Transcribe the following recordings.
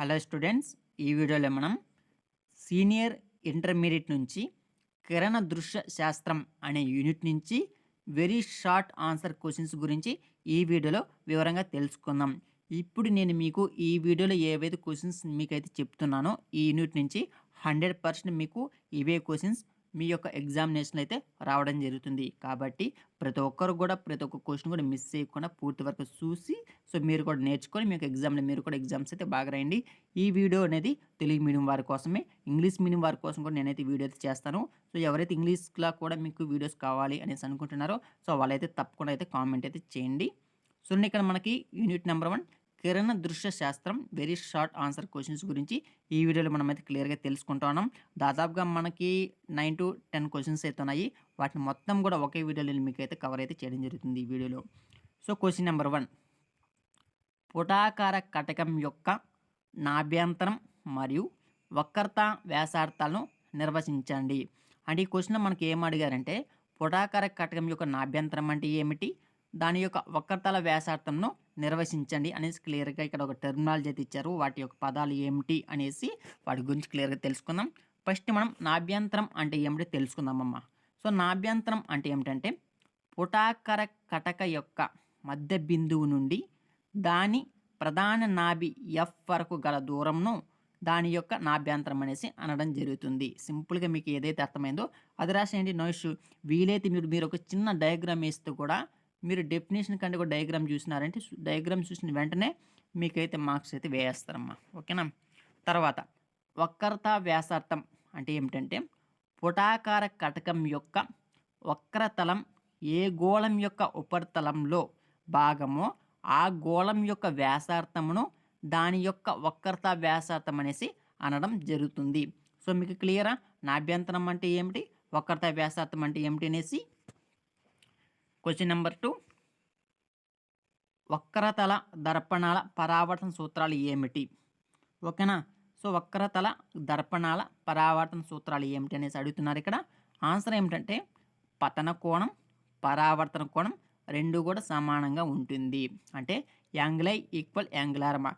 Hello students, ఈ వీడియోలో మనం సీనియర్ ఇంటర్మీడియట్ నుంచి కిరణ దృశ్య శాస్త్రం అనే యూనిట్ నుంచి వెరీ షార్ట్ ఆన్సర్ క్వశ్చన్స్ గురించి ఈ వీడియోలో వివరంగా తెలుసుకుందాం. ఇప్పుడు నేను మీకు ఈ వీడియోలో ఏవైతే క్వశ్చన్స్ మీకైతే చెప్తున్నానో ఈ యూనిట్ నుంచి 100% మీకు ఇవే క్వశ్చన్స్ మీ యొక్క ఎగ్జామినేషన్లో అయితే రావడం జరుగుతుంది. కాబట్టి ప్రతి ఒక్కరు కూడా ప్రతి ఒక్క క్వశ్చన్ కూడా మిస్ చేయకుండా పూర్తి వరకు చూసి మీరు కూడా నేర్చుకొని మీకు ఎగ్జామ్లో మీరు కూడా ఎగ్జామ్స్ అయితే బాగా రాయండి. ఈ వీడియో అనేది తెలుగు మీడియం వారి కోసమే, ఇంగ్లీష్ మీడియం వారి కోసం కూడా నేనైతే వీడియో అయితే చేస్తాను. ఎవరైతే ఇంగ్లీష్లో కూడా మీకు వీడియోస్ కావాలి అనేసి అనుకుంటున్నారో వాళ్ళైతే తప్పకుండా అయితే కామెంట్ అయితే చేయండి. ఇక్కడ మనకి యూనిట్ నెంబర్ 1 కిరణ దృశ్య శాస్త్రం వెరీ షార్ట్ ఆన్సర్ క్వశ్చన్స్ గురించి ఈ వీడియోలో మనమైతే క్లియర్గా తెలుసుకుంటున్నాం. దాదాపుగా మనకి 9 to 10 క్వశ్చన్స్ అయితే ఉన్నాయి. వాటిని మొత్తం కూడా ఒకే వీడియోలో మీకు అయితే కవర్ అయితే చేయడం జరుగుతుంది ఈ వీడియోలో. క్వశ్చన్ నెంబర్ 1, పుటాకార కటకం యొక్క నాభ్యంతరం మరియు వక్రత వ్యాసార్థాలను నిర్వచించండి. అంటే ఈ క్వశ్చన్లో మనకి ఏం అడిగారంటే పుటాకార కటకం యొక్క నాభ్యంతరం అంటే ఏమిటి, దాని యొక్క వక్రతల వ్యాసార్థంను నిర్వచించండి అనేసి క్లియర్గా ఇక్కడ ఒక టెర్మినాలజీ అయితే ఇచ్చారు. వాటి యొక్క పదాలు ఏమిటి అనేసి వాటి గురించి క్లియర్గా తెలుసుకుందాం. ఫస్ట్ మనం నాభ్యంతరం అంటే ఏమిటి తెలుసుకుందామమ్మా. నాభ్యంతరం అంటే ఏమిటంటే పుటాకార కటక యొక్క మధ్య బిందువు నుండి దాని ప్రధాన నాభి ఎఫ్ వరకు గల దూరంను దాని యొక్క నాభ్యంతరం అనేసి అనడం జరుగుతుంది. సింపుల్గా మీకు ఏదైతే అర్థమైందో అది రాసేయండి, నో ఇష్యూ. వీలైతే మీరు ఒక చిన్న డయాగ్రామ్ వేస్తూ కూడా మీరు డెఫినేషన్ కంటే కూడా డయాగ్రామ్ చూసినారంటే డయాగ్రామ్ చూసిన వెంటనే మీకైతే మార్క్స్ అయితే వేస్తారమ్మా, ఓకేనా. తర్వాత వక్రత వ్యాసార్థం అంటే ఏమిటంటే పుటాకార కటకం యొక్క వక్రతలం ఏ గోళం యొక్క ఉపరితలంలో భాగమో ఆ గోళం యొక్క వ్యాసార్థమును దాని యొక్క వక్రత వ్యాసార్థం అనేసి అనడం జరుగుతుంది. మీకు క్లియరా? నాభ్యంతరం అంటే ఏమిటి, వక్రత వ్యాసార్థం అంటే ఏమిటి అనేసి. క్వశ్చన్ నెంబర్ 2, వక్రతల దర్పణాల పరావర్తన సూత్రాలు ఏమిటి, ఓకేనా. వక్రతల దర్పణాల పరావర్తన సూత్రాలు ఏమిటి అనేసి అడుగుతున్నారు. ఇక్కడ ఆన్సర్ ఏమిటంటే పతన కోణం పరావర్తన కోణం రెండు కూడా సమానంగా ఉంటుంది. అంటే angle i equal angle r అమ్మా.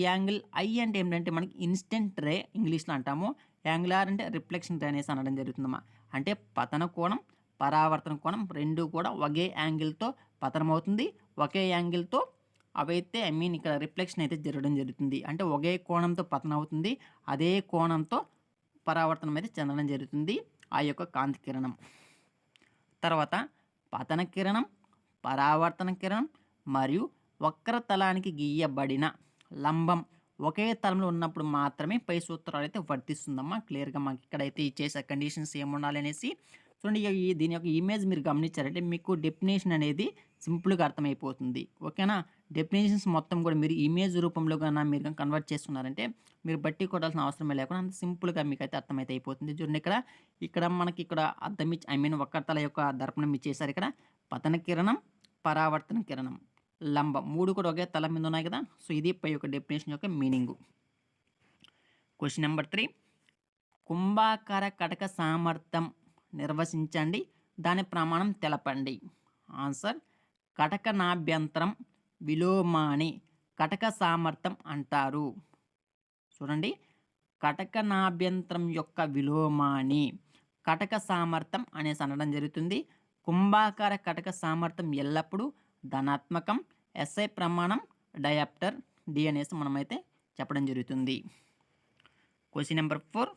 యాంగిల్ ఐ అంటే ఏమిటంటే మనకి ఇన్స్టెంట్ రే ఇంగ్లీష్లో అంటాము, యాంగిల్ ఆర్ అంటే రిఫ్లెక్షన్ రే అనేసి అనడం జరుగుతుందమ్మా. అంటే పతన కోణం పరావర్తన కోణం రెండు కూడా ఒకే యాంగిల్తో పతనం అవుతుంది, ఒకే యాంగిల్తో అవైతే ఇక్కడ రిఫ్లెక్షన్ అయితే జరగడం జరుగుతుంది. అంటే ఒకే కోణంతో పతనం అవుతుంది, అదే కోణంతో పరావర్తనం అయితే చెందడం జరుగుతుంది ఆ యొక్క కాంతి కిరణం. తర్వాత పతన కిరణం పరావర్తన కిరణం మరియు వక్రతలానికి గీయబడిన లంబం ఒకే తలంలో ఉన్నప్పుడు మాత్రమే పై సూత్రాలు అయితే వర్తిస్తుందమ్మా. క్లియర్గా మాకు ఇక్కడైతే ఇచ్చేసే కండిషన్స్ ఏముండాలి అనేసి. చూడండి, దీని యొక్క ఇమేజ్ మీరు గమనించారంటే మీకు డెఫినేషన్ అనేది సింపుల్గా అర్థమైపోతుంది, ఓకేనా. డెఫినేషన్స్ మొత్తం కూడా మీరు ఇమేజ్ రూపంలో కన్నా మీరు కన్వర్ట్ చేసుకున్నారంటే మీరు బట్టి కొట్టాల్సిన అవసరమే లేకుండా అంత సింపుల్గా మీకు అయితే అర్థమైతే అయిపోతుంది. చూడండి, ఇక్కడ మనకి ఇక్కడ అర్థం ఇచ్చి వక్రతల యొక్క దర్పణం ఇచ్చేసారు. ఇక్కడ పతన కిరణం పరావర్తన కిరణం లంబం మూడు కూడా ఒకే తల మీద ఉన్నాయి కదా. ఇది పై యొక్క డెఫినేషన్ యొక్క మీనింగు. క్వశ్చన్ నెంబర్ 3, కుంభాకార కటక సామర్థ్యం నిర్వచించండి, దాని ప్రమాణం తెలపండి. ఆన్సర్ కటక నాభ్యంతరం విలోమాని కటక సామర్థ్యం అంటారు. చూడండి, కటక నాభ్యంతరం యొక్క విలోమాని కటక సామర్థ్యం అనేసి అనడం జరుగుతుంది. కుంభాకార కటక సామర్థ్యం ఎల్లప్పుడూ ధనాత్మకం, ఎస్ఐ ప్రమాణం డయాప్టర్ డి అనేసి మనమైతే చెప్పడం జరుగుతుంది. క్వశ్చన్ నెంబర్ 4,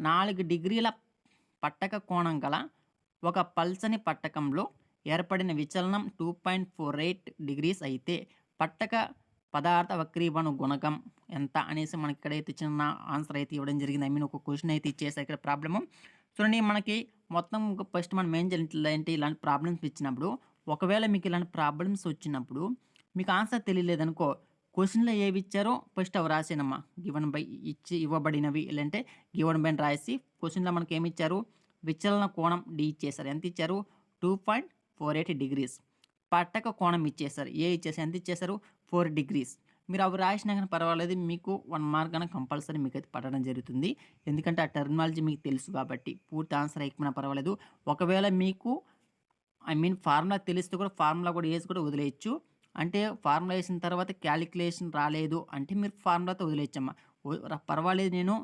4 డిగ్రీల పట్టక కోణం గల ఒక పల్చని పట్టకంలో ఏర్పడిన విచలనం 2.48 డిగ్రీస్ అయితే పట్టక పదార్థ వక్రీభవన గుణకం ఎంత అనేసి మనకి ఇక్కడైతే చిన్న ఆన్సర్ అయితే ఇవ్వడం జరిగింది. ఒక క్వశ్చన్ అయితే ఇచ్చేసారు ఇక్కడ ప్రాబ్లము. చూడండి, మనకి మొత్తం ఫస్ట్ మనం ఏం చేయాలంటే ఇలాంటి ప్రాబ్లమ్స్ ఇచ్చినప్పుడు ఒకవేళ మీకు ఇలాంటి ప్రాబ్లమ్స్ వచ్చినప్పుడు మీకు ఆన్సర్ తెలియలేదనుకో, క్వశ్చన్లో ఏవి ఇచ్చారో ఫస్ట్ అవి రాసేనమ్మా. గివన్ బై ఇవ్వబడినవి లేదంటే గివన్ బై రాసి క్వశ్చన్లో మనకి ఏమి ఇచ్చారు, విచలన కోణం డి ఇచ్చేసారు. ఎంత ఇచ్చారు, 2.48 డిగ్రీస్. పట్టక కోణం ఇచ్చేసారు, ఏ ఇచ్చేసారు, ఎంత ఇచ్చేసారు, 4 డిగ్రీస్. మీరు అవి రాసినా కానీ పర్వాలేదు, మీకు 1 మార్క్ అయినా కంపల్సరీ మీకు అయితే పడడం జరుగుతుంది. ఎందుకంటే ఆ టెర్మినాలజీ మీకు తెలుసు కాబట్టి పూర్తి ఆన్సర్ అయిపోయినా పర్వాలేదు. ఒకవేళ మీకు ఫార్ములా తెలిస్తే కూడా ఫార్ములా కూడా వేసి కూడా వదిలేయచ్చు. అంటే ఫార్ములా వేసిన తర్వాత క్యాలిక్యులేషన్ రాలేదు అంటే మీరు ఫార్ములాతో వదిలేయచ్చమ్మా. పర్వాలేదు నేను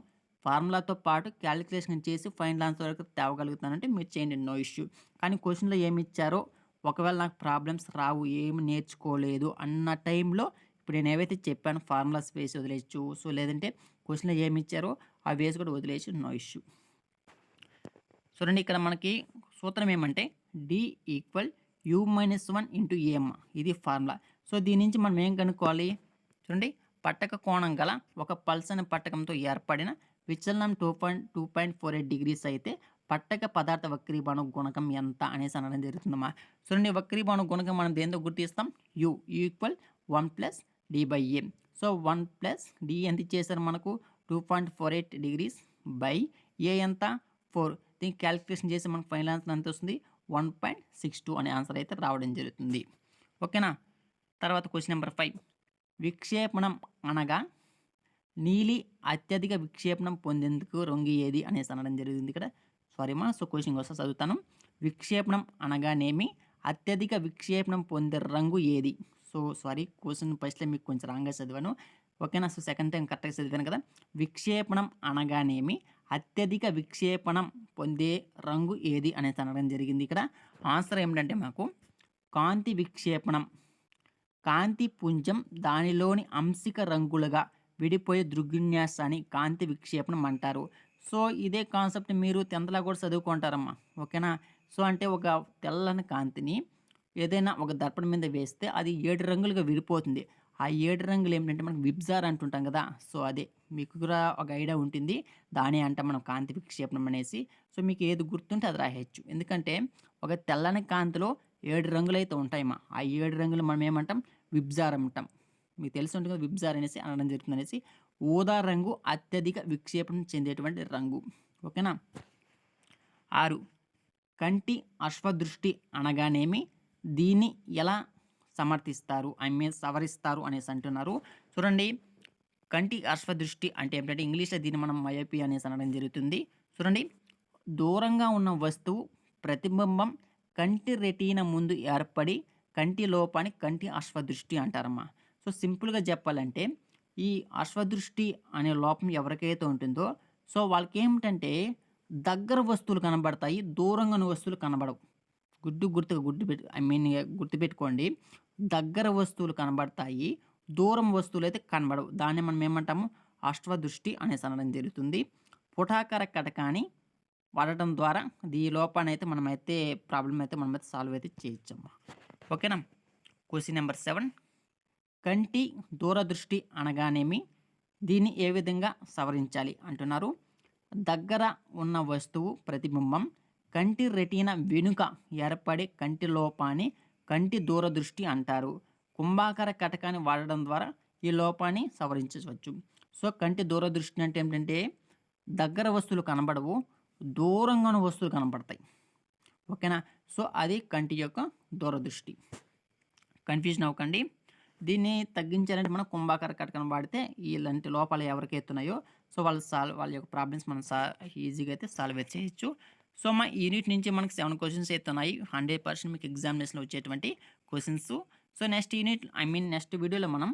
ఫార్ములాతో పాటు క్యాలిక్యులేషన్ చేసి ఫైనల్ ఆన్సర్ వరకు తేవగలుగుతానంటే మీరు చేయండి, నో ఇష్యూ. కానీ క్వెషన్‌లో ఏమి ఇచ్చారో, ఒకవేళ నాకు ప్రాబ్లమ్స్ రావు, ఏమి నేర్చుకోలేదు అన్న టైంలో ఇప్పుడు నేను ఏవైతే చెప్పానో ఫార్ములాస్ వేసి వదిలేయచ్చు. సో, లేదంటే క్వెషన్‌లో ఏమి ఇచ్చారో అవి వేసి కూడా వదిలేయచ్చు, నో ఇష్యూ. చూడండి ఇక్కడ మనకి సూత్రం ఏమంటే d equal u minus 1 into A M, ఇది ఫార్ములా. సో, దీని నుంచి మనం ఏం కనుక్కోవాలి? చూడండి, పట్టక కోణం గల ఒక పల్సని పట్టకంతో ఏర్పడిన విచలనం 2.48 డిగ్రీస్ అయితే పట్టక పదార్థ వక్రీభవన గుణకం ఎంత అనేసి అనడం జరుగుతుందమ్మా. చూడండి, వక్రీభవన గుణకం మనం దేంతో గుర్తిస్తాం? U equal 1 plus D by A. So 1 plus D ఎంత ఇచ్చేసారు మనకు? 2.48 డిగ్రీస్ బై ఏ ఎంత? 4. దీనికి క్యాలిక్యులేషన్ చేసి మనకు ఫైనల్ ఆన్సర్ ఎంత వస్తుంది? 1.62 అనే ఆన్సర్ అయితే రావడం జరుగుతుంది. ఓకేనా. తర్వాత క్వశ్చన్ నెంబర్ 5. విక్షేపణం అనగా నీలి అత్యధిక విక్షేపణం పొందేందుకు రంగు ఏది అనేసి అనడం జరిగింది ఇక్కడ. సో క్వశ్చన్ కోసం చదువుతాను. విక్షేపణం అనగానేమి, అత్యధిక విక్షేపణం పొందే రంగు ఏది? క్వశ్చన్ ఫస్ట్లో మీకు కొంచెం రాంగ్గా చదివాను. ఓకేనా. సో సెకండ్ టైం కరెక్ట్గా చదివాను కదా. విక్షేపణం అనగానేమి, అత్యధిక విక్షేపణం పొందే రంగు ఏది అనేసి అనడం జరిగింది ఇక్కడ. ఆన్సర్ ఏమిటంటే మాకు కాంతి విక్షేపణం. కాంతి పుంజం దానిలోని అంశిక రంగులుగా విడిపోయే దృగ్విన్యాసాన్ని కాంతి విక్షేపణం అంటారు. సో ఇదే కాన్సెప్ట్ మీరు 10th కూడా చదువుకుంటారమ్మా. ఓకేనా. సో అంటే ఒక తెల్లని కాంతిని ఏదైనా ఒక దర్పణం మీద వేస్తే అది 7 రంగులుగా విడిపోతుంది. ఆ 7 రంగులు ఏమిటంటే మనకు విబ్జార్ అంటుంటాం కదా. సో అదే మీకు కూడా ఒక ఐడియా ఉంటుంది. దాని అంటాం మనం కాంతి విక్షేపణం అనేసి. సో మీకు ఏది గుర్తుంటే అది రాయొచ్చు. ఎందుకంటే ఒక తెల్లని కాంతిలో 7 రంగులైతే ఉంటాయమ్మా. ఆ 7 రంగులు మనం ఏమంటాం? విబ్జార్ అంటాం. మీకు తెలిసి ఉంటుంది కదా, విబ్జార్ అనేసి అనడం జరుగుతుంది అనేసి. ఊదా రంగు అత్యధిక విక్షేపణం చెందేటువంటి రంగు. ఓకేనా. 6. కంటి అశ్వదృష్టి అనగానేమి, దీన్ని ఎలా సమర్థిస్తారు, సవరిస్తారు అనేసి అంటున్నారు. చూడండి, కంటి అశ్వదృష్టి అంటే ఏంటంటే ఇంగ్లీష్లో దీన్ని మనం మయోపి అనేసి అనడం జరుగుతుంది. చూడండి, దూరంగా ఉన్న వస్తువు ప్రతిబింబం కంటి రెటీనా ముందు ఏర్పడి కంటి లోపాన్ని కంటి అశ్వదృష్టి అంటారమ్మా. సో సింపుల్గా చెప్పాలంటే ఈ అశ్వదృష్టి అనే లోపం ఎవరికైతే ఉంటుందో సో వాళ్ళకి ఏమిటంటే దగ్గర వస్తువులు కనబడతాయి, దూరంగా ఉన్న వస్తువులు కనబడవు. గుర్తుపెట్టుకోండి, దగ్గర వస్తువులు కనబడతాయి, దూరం వస్తువులు అయితే కనబడవు. దాన్ని మనం ఏమంటాము? అశ్వదృష్టి అనేసి అనడం జరుగుతుంది. పుటాకార కటకాన్ని వాడటం ద్వారా ఈ లోపాన్ని అయితే మనమైతే ప్రాబ్లం అయితే మనమైతే సాల్వ్ అయితే చేయొచ్చమ్మా. ఓకేనా. Question number 7. కంటి దూరదృష్టి అనగానేమి, దీన్ని ఏ విధంగా సవరించాలి అంటున్నారు. దగ్గర ఉన్న వస్తువు ప్రతిబింబం కంటి రెటీనా వెనుక ఏర్పడే కంటి లోపాన్ని కంటి దూరదృష్టి అంటారు. కుంభాకార కటకాన్ని వాడడం ద్వారా ఈ లోపాన్ని సవరించవచ్చు. సో కంటి దూరదృష్టి అంటే ఏంటంటే దగ్గర వస్తువులు కనబడవు, దూరంగా ఉన్న వస్తువులు కనబడతాయి. ఓకేనా. సో అది కంటి యొక్క దూరదృష్టి. కన్ఫ్యూజన్ అవ్వకండి. దీన్ని తగ్గించాలంటే మనం కుంభాకార కటకం వాడితే ఇలాంటి లోపాలు ఎవరికైతే ఉన్నాయో సో వాళ్ళ యొక్క ప్రాబ్లమ్స్ మనం ఈజీగా అయితే సాల్వ్ చేయొచ్చు. సో మా యూనిట్ నుంచి మనకి 7 క్వశ్చన్స్ అయితే ఉన్నాయి. 100% మీకు ఎగ్జామినేషన్లో వచ్చేటువంటి క్వశ్చన్స్. సో నెక్స్ట్ వీడియోలో మనం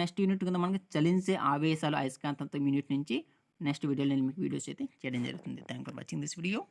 నెక్స్ట్ యూనిట్ కింద మనకి చలించే ఆవేశాలు అయస్కాంతంతో యూనిట్ నుంచి నెక్స్ట్ వీడియోలో నేను మీకు వీడియోస్ అయితే చేయడం జరుగుతుంది. Thank for watching this video.